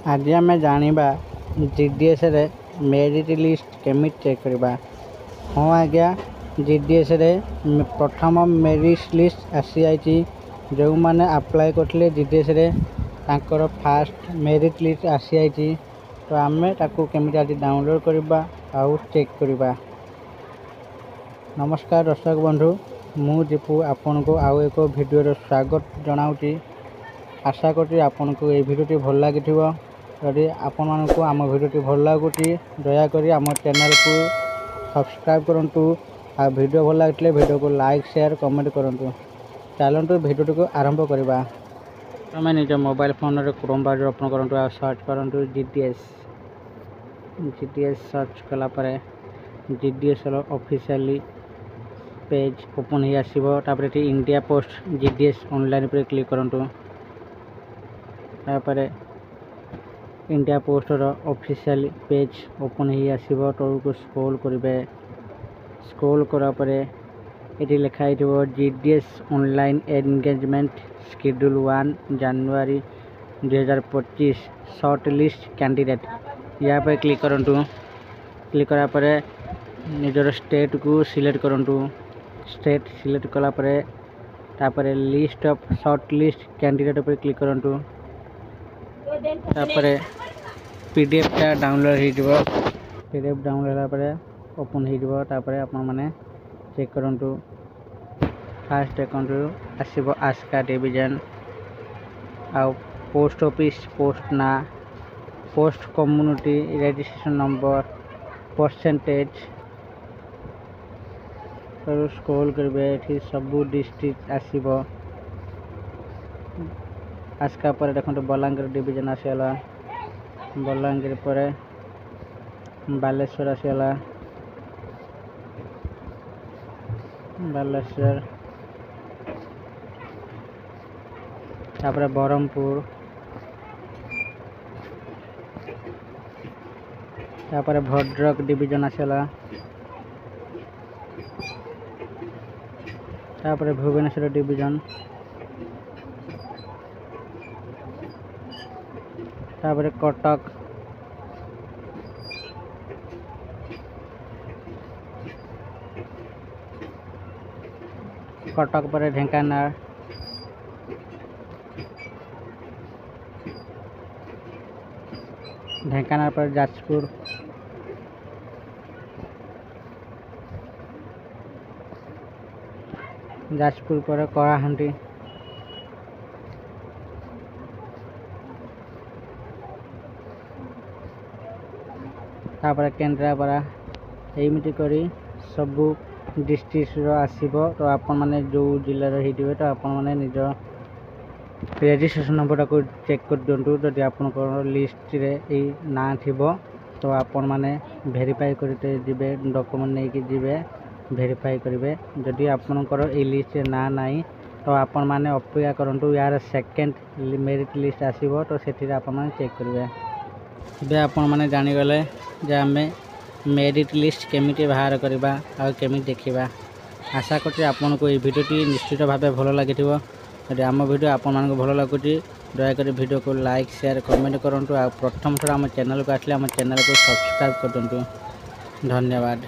आज आम जाना जीडीएस रे मेरिट लिस्ट केमी चेक करवा। हाँ आज्ञा जीडीएस रे प्रथम मेरिट लिस्ट आसी जाइए। जो मैंने अप्लाई करते जीडीएस रे तांकर फास्ट मेरिट लिस्ट आसी जाइए। तो आम ताकू केमी आज डाउनलोड करवा आउ चेक करवा। नमस्कार दर्शक बंधु, मु दीपू आपन को आउ एक वीडियो स्वागत जनाऊँगी। आशा करी आपन को ये वीडियो भल लगी। यदि आपण मानक आम वीडियो भल लगुच दयाकोरी आम चैनल को सब्सक्राइब करूँ। आ वीडियो भल लगे वीडियो को लाइक शेयर कमेंट करूँ। चलतु वीडियो को आरंभ करवा। तुम निज मोबाइल फोन रे क्रोम ब्राउजर ओपन करूँ आ सर्च करूँ जीडीएस सर्च कलापर जीडीएस ऑफिशियली पेज ओपन ही आसो। इंडिया पोस्ट जीडीएस ऑनलाइन पर क्लिक करूँ। तापर इंडिया पोस्टर ऑफिशियल पेज ओपन ही आसो। तौर को स्क्रॉल करेंगे। स्क्रॉल करापर ये लिखाई जीडीएस ऑनलाइन एंगेजमेंट शेड्यूल 1 जनवरी 2025 शॉर्ट लिस्ट कैंडिडेट। या पर क्लिक करूँ। क्लिक करापर निजर स्टेट को सिलेक्ट करूँ। स्टेट सिलेक्ट कलापर list of shortlist candidate पर क्लिक करूँ। तापर पीडीएफ टा डाउनलोड हो। पीडीएफ डाउनलोड होगा ओपन हो। आपण मैंने चेक करूँ। फास्ट अकाउंट आसो आस्का डिवीजन आ पोस्ट ऑफिस पोस्ट ना post community registration number percentage. Scroll करेंगे सबू डिस्ट्रिक्ट आसो। आस्का पर देखो बलांगीर डिवीजन आसीगला। बलांगीर पर बालेश्वर आसीगला। बालेश्वर तापर बरहमपुर तापर भद्रक डिवीजन आसीगला। तापर भुवनेश्वर डिवीजन तापर कटक कटक पर ढेंकानाल ढेंकानाल पर जाजपुर जाजपुर पर कलाहांडी तापर केन्द्रापड़ा एमती करी सबू डिस्ट्रिक्ट आसो। तो आपण मैंने जो जिले हो तो आपण मैंने निज रजिस्ट्रेशन नंबर को चेक कर दिंटू। जदि आपण लिस्ट रे ना थी तो आपण मैंने वेरीफाई करते जिबे डॉक्यूमेंट नहीं कि जिबे वेरीफाई करेंगे। जदि आपणकर ये लिस्ट ना नहीं तो आपण मैंने अपेक्षा करूँ। यार सेकेंड मेरिट लिस्ट आसो तो से आपण चेक करेंगे। इबे आपण मैंने जानीगले जे आम मेरिट लिस्ट केमिटी बाहर करवा आ केमी देखा। आशा करते आपन को ये वीडियो निश्चित भाव भल लगी। यदि आम वीडियो आपण भल लगुच दयाकोरी वीडियो को लाइक शेयर कमेंट करूँ। आ प्रथम थर आम चैनल को आसले आम चैनल को सब्सक्राइब कर दिंटू। धन्यवाद।